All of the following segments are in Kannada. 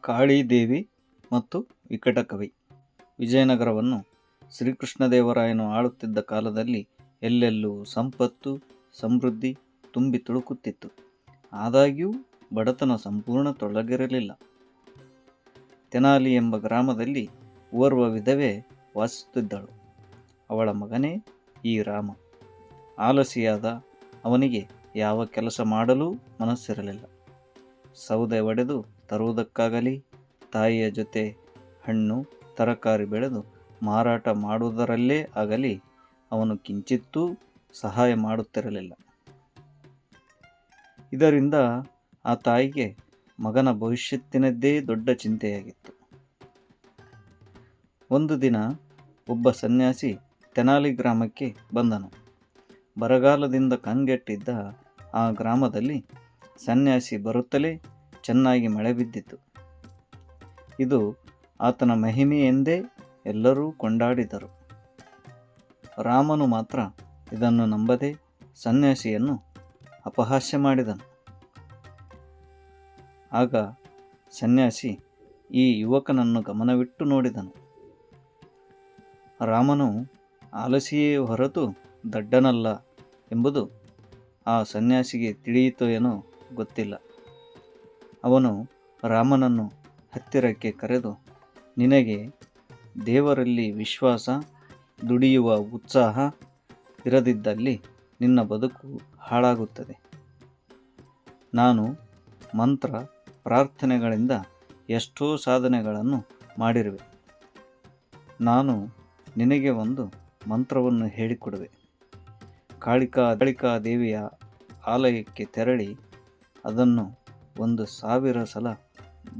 ಕಾಳಿದೇವಿ ಮತ್ತು ವಿಕಟಕವಿ. ವಿಜಯನಗರವನ್ನು ಶ್ರೀಕೃಷ್ಣದೇವರಾಯನು ಆಳುತ್ತಿದ್ದ ಕಾಲದಲ್ಲಿ ಎಲ್ಲೆಲ್ಲೂ ಸಂಪತ್ತು ಸಮೃದ್ಧಿ ತುಂಬಿ ತುಳುಕುತ್ತಿತ್ತು. ಆದಾಗ್ಯೂ ಬಡತನ ಸಂಪೂರ್ಣ ತೊಲಗಿರಲಿಲ್ಲ. ತೆನಾಲಿ ಎಂಬ ಗ್ರಾಮದಲ್ಲಿ ಓರ್ವ ವಿಧವೆ ವಾಸಿಸುತ್ತಿದ್ದಳು. ಅವಳ ಮಗನೇ ಈ ರಾಮ. ಆಲಸಿಯಾದ ಅವನಿಗೆ ಯಾವ ಕೆಲಸ ಮಾಡಲೂ ಮನಸ್ಸಿರಲಿಲ್ಲ. ಸೌದೆ ಒಡೆದು ತರುವುದಕ್ಕಾಗಲಿ, ತಾಯಿಯ ಜೊತೆ ಹಣ್ಣು ತರಕಾರಿ ಬೆಳೆದು ಮಾರಾಟ ಮಾಡುವುದರಲ್ಲೇ ಆಗಲಿ ಅವನು ಕಿಂಚಿತ್ತೂ ಸಹಾಯ ಮಾಡುತ್ತಿರಲಿಲ್ಲ. ಇದರಿಂದ ಆ ತಾಯಿಗೆ ಮಗನ ಭವಿಷ್ಯತ್ತಿನದ್ದೇ ದೊಡ್ಡ ಚಿಂತೆಯಾಗಿತ್ತು. ಒಂದು ದಿನ ಒಬ್ಬ ಸನ್ಯಾಸಿ ತೆನಾಲಿ ಗ್ರಾಮಕ್ಕೆ ಬಂದನು. ಬರಗಾಲದಿಂದ ಕಂಗೆಟ್ಟಿದ್ದ ಆ ಗ್ರಾಮದಲ್ಲಿ ಸನ್ಯಾಸಿ ಬರುತ್ತಲೇ ಚೆನ್ನಾಗಿ ಮಳೆ ಬಿದ್ದಿತು. ಇದು ಆತನ ಮಹಿಮೆ ಎಂದೇ ಎಲ್ಲರೂ ಕೊಂಡಾಡಿದರು. ರಾಮನು ಮಾತ್ರ ಇದನ್ನು ನಂಬದೆ ಸನ್ಯಾಸಿಯನ್ನು ಅಪಹಾಸ್ಯ ಮಾಡಿದನು. ಆಗ ಸನ್ಯಾಸಿ ಈ ಯುವಕನನ್ನು ಗಮನವಿಟ್ಟು ನೋಡಿದನು. ರಾಮನು ಆಲಸಿಯೇ ಹೊರತು ದಡ್ಡನಲ್ಲ ಎಂಬುದು ಆ ಸನ್ಯಾಸಿಗೆ ತಿಳಿಯಿತೋ ಏನೋ ಗೊತ್ತಿಲ್ಲ. ಅವನು ರಾಮನನ್ನು ಹತ್ತಿರಕ್ಕೆ ಕರೆದು, ನಿನಗೆ ದೇವರಲ್ಲಿ ವಿಶ್ವಾಸ, ದುಡಿಯುವ ಉತ್ಸಾಹ ಇರದಿದ್ದಲ್ಲಿ ನಿನ್ನ ಬದುಕು ಹಾಳಾಗುತ್ತದೆ. ನಾನು ಮಂತ್ರ ಪ್ರಾರ್ಥನೆಗಳಿಂದ ಎಷ್ಟೋ ಸಾಧನೆಗಳನ್ನು ಮಾಡಿರುವೆ. ನಾನು ನಿನಗೆ ಒಂದು ಮಂತ್ರವನ್ನು ಹೇಳಿಕೊಡುವೆ. ಕಾಳಿಕಾ ದೇವಿಯ ಆಲಯಕ್ಕೆ ತೆರಳಿ ಅದನ್ನು 1000 ಸಲ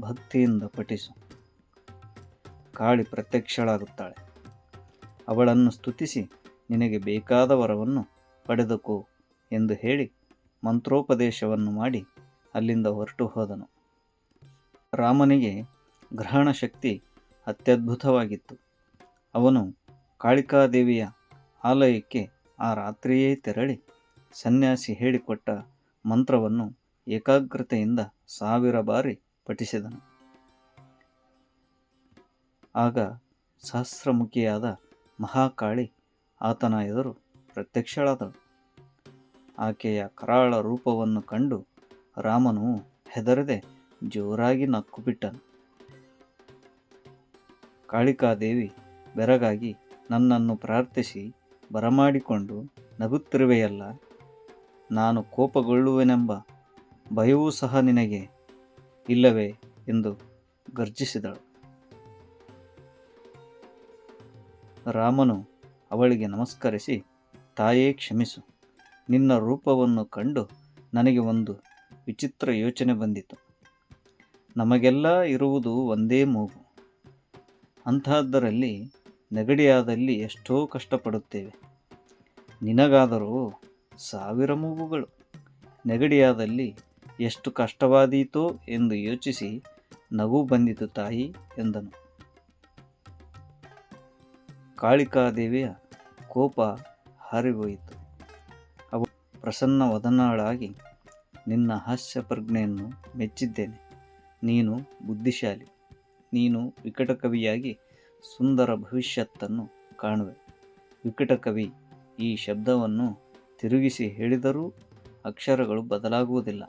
ಭಕ್ತಿಯಿಂದ ಪಠಿಸು. ಕಾಳಿ ಪ್ರತ್ಯಕ್ಷಳಾಗುತ್ತಾಳೆ. ಅವಳನ್ನು ಸ್ತುತಿಸಿ ನಿನಗೆ ಬೇಕಾದ ವರವನ್ನು ಪಡೆದುಕೋ ಎಂದು ಹೇಳಿ ಮಂತ್ರೋಪದೇಶವನ್ನು ಮಾಡಿ ಅಲ್ಲಿಂದ ಹೊರಟು ಹೋದನು. ರಾಮನಿಗೆ ಗ್ರಹಣ ಶಕ್ತಿ ಅತ್ಯದ್ಭುತವಾಗಿತ್ತು. ಅವನು ಕಾಳಿಕಾದೇವಿಯ ಆಲಯಕ್ಕೆ ಆ ರಾತ್ರಿಯೇ ತೆರಳಿ ಸನ್ಯಾಸಿ ಹೇಳಿಕೊಟ್ಟ ಮಂತ್ರವನ್ನು ಏಕಾಗ್ರತೆಯಿಂದ 1000 ಬಾರಿ ಪಠಿಸಿದನು. ಆಗ ಸಹಸ್ರಮುಖಿಯಾದ ಮಹಾಕಾಳಿ ಆತನ ಎದುರು ಪ್ರತ್ಯಕ್ಷಳಾದಳು. ಆಕೆಯ ಕರಾಳ ರೂಪವನ್ನು ಕಂಡು ರಾಮನು ಹೆದರದೆ ಜೋರಾಗಿ ನಕ್ಕುಬಿಟ್ಟನು. ಕಾಳಿಕಾದೇವಿ ಬೆರಗಾಗಿ, ನನ್ನನ್ನು ಪ್ರಾರ್ಥಿಸಿ ಬರಮಾಡಿಕೊಂಡು ನಗುತ್ತಿರುವೆಯಲ್ಲ, ನಾನು ಕೋಪಗೊಳ್ಳುವೆನೆಂಬ ಭಯವೂ ಸಹ ನಿನಗೆ ಇಲ್ಲವೇ ಎಂದು ಗರ್ಜಿಸಿದಳು. ರಾಮನು ಅವಳಿಗೆ ನಮಸ್ಕರಿಸಿ, ತಾಯೇ ಕ್ಷಮಿಸು, ನಿನ್ನ ರೂಪವನ್ನು ಕಂಡು ನನಗೆ ಒಂದು ವಿಚಿತ್ರ ಯೋಚನೆ ಬಂದಿತು. ನಮಗೆಲ್ಲ ಇರುವುದು ಒಂದೇ ಮೂಗು. ಅಂಥದ್ದರಲ್ಲಿ ನೆಗಡಿಯಾದಲ್ಲಿ ಎಷ್ಟೋ ಕಷ್ಟಪಡುತ್ತೇವೆ. ನಿನಗಾದರೂ 1000 ಮೂಗುಗಳು. ನೆಗಡಿಯಾದಲ್ಲಿ ಎಷ್ಟು ಕಷ್ಟವಾದೀತೋ ಎಂದು ಯೋಚಿಸಿ ನಗು ಬಂದಿತು ತಾಯಿ ಎಂದನು. ಕಾಳಿಕಾದೇವಿಯ ಕೋಪ ಹಾರಿಹೋಯಿತು. ಅವಳು ಪ್ರಸನ್ನವದನಳಾಗಿ, ನಿನ್ನ ಹಾಸ್ಯ ಪ್ರಜ್ಞೆಯನ್ನು ಮೆಚ್ಚಿದ್ದೇನೆ. ನೀನು ಬುದ್ಧಿಶಾಲಿ. ನೀನು ವಿಕಟಕವಿಯಾಗಿ ಸುಂದರ ಭವಿಷ್ಯತ್ತನ್ನು ಕಾಣುವೆ. ವಿಕಟಕವಿ ಈ ಶಬ್ದವನ್ನು ತಿರುಗಿಸಿ ಹೇಳಿದರೂ ಅಕ್ಷರಗಳು ಬದಲಾಗುವುದಿಲ್ಲ.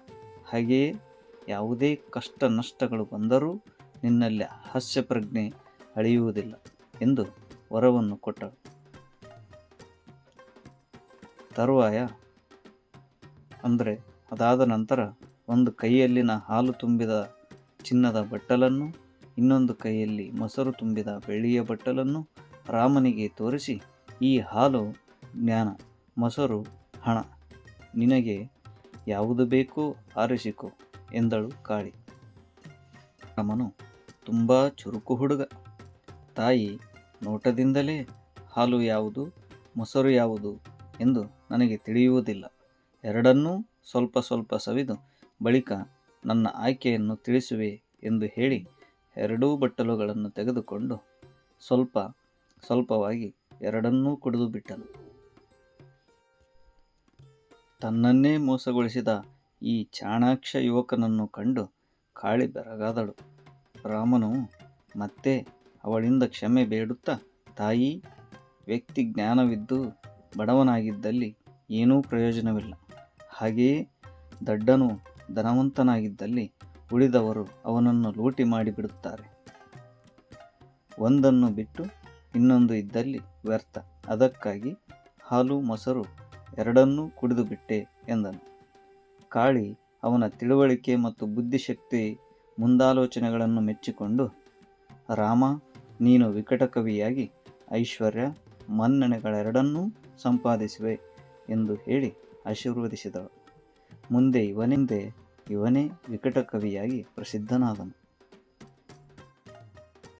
ಹಾಗೆಯೇ ಯಾವುದೇ ಕಷ್ಟ ನಷ್ಟಗಳು ಬಂದರೂ ನಿನ್ನಲ್ಲಿ ಹಾಸ್ಯ ಪ್ರಜ್ಞೆ ಅಳಿಯುವುದಿಲ್ಲ ಎಂದು ವರವನ್ನು ಕೊಟ್ಟಳು. ತರುವಾಯ ಅಂದರೆ ಅದಾದ ನಂತರ ಒಂದು ಕೈಯಲ್ಲಿನ ಹಾಲು ತುಂಬಿದ ಚಿನ್ನದ ಬಟ್ಟಲನ್ನು, ಇನ್ನೊಂದು ಕೈಯಲ್ಲಿ ಮೊಸರು ತುಂಬಿದ ಬೆಳ್ಳಿಯ ಬಟ್ಟಲನ್ನು ರಾಮನಿಗೆ ತೋರಿಸಿ, ಈ ಹಾಲು ಜ್ಞಾನ, ಮೊಸರು ಹಣ, ನಿನಗೆ ಯಾವುದು ಬೇಕೋ ಆರಿಸಿಕೊ ಎಂದಳು ಕಾಳಿ. ರಾಮನು ತುಂಬ ಚುರುಕು ಹುಡುಗ. ತಾಯಿ ನೋಟದಿಂದಲೇ ಹಾಲು ಯಾವುದು ಮೊಸರು ಯಾವುದು ಎಂದು ನನಗೆ ತಿಳಿಯುವುದಿಲ್ಲ. ಎರಡನ್ನೂ ಸ್ವಲ್ಪ ಸ್ವಲ್ಪ ಸವಿದು ಬಳಿಕ ನನ್ನ ಆಯ್ಕೆಯನ್ನು ತಿಳಿಸುವೆ ಎಂದು ಹೇಳಿ 2 ಬಟ್ಟಲುಗಳನ್ನು ತೆಗೆದುಕೊಂಡು ಸ್ವಲ್ಪ ಸ್ವಲ್ಪವಾಗಿ ಎರಡನ್ನೂ ಕುಡಿದು ಬಿಟ್ಟನು. ತನ್ನನ್ನೇ ಮೋಸಗೊಳಿಸಿದ ಈ ಚಾಣಾಕ್ಷ ಯುವಕನನ್ನು ಕಂಡು ಕಾಳಿ ಬೆರಗಾದಳು. ರಾಮನು ಮತ್ತೆ ಅವಳಿಂದ ಕ್ಷಮೆ ಬೇಡುತ್ತಾ, ತಾಯಿ, ವ್ಯಕ್ತಿ ಜ್ಞಾನವಿದ್ದು ಬಡವನಾಗಿದ್ದಲ್ಲಿ ಏನೂ ಪ್ರಯೋಜನವಿಲ್ಲ. ಹಾಗೆಯೇ ದಡ್ಡನು ಧನವಂತನಾಗಿದ್ದಲ್ಲಿ ಉಳಿದವರು ಅವನನ್ನು ಲೂಟಿ ಮಾಡಿಬಿಡುತ್ತಾರೆ. ಒಂದನ್ನು ಬಿಟ್ಟು ಇನ್ನೊಂದು ಇದ್ದಲ್ಲಿ ವ್ಯರ್ಥ. ಅದಕ್ಕಾಗಿ ಹಾಲು ಮೊಸರು ಎರಡನ್ನೂ ಕುಡಿದು ಬಿಟ್ಟೆ ಎಂದನು. ಕಾಳಿ ಅವನ ತಿಳುವಳಿಕೆ ಮತ್ತು ಬುದ್ಧಿಶಕ್ತಿ ಮುಂದಾಲೋಚನೆಗಳನ್ನು ಮೆಚ್ಚಿಕೊಂಡು, ರಾಮ, ನೀನು ವಿಕಟಕವಿಯಾಗಿ ಐಶ್ವರ್ಯ ಮನ್ನಣೆಗಳೆರಡನ್ನೂ ಸಂಪಾದಿಸುವೆ ಎಂದು ಹೇಳಿ ಆಶೀರ್ವದಿಸಿದಳು. ಮುಂದೆ ಇವನೇ ವಿಕಟಕವಿಯಾಗಿ ಪ್ರಸಿದ್ಧನಾದನು.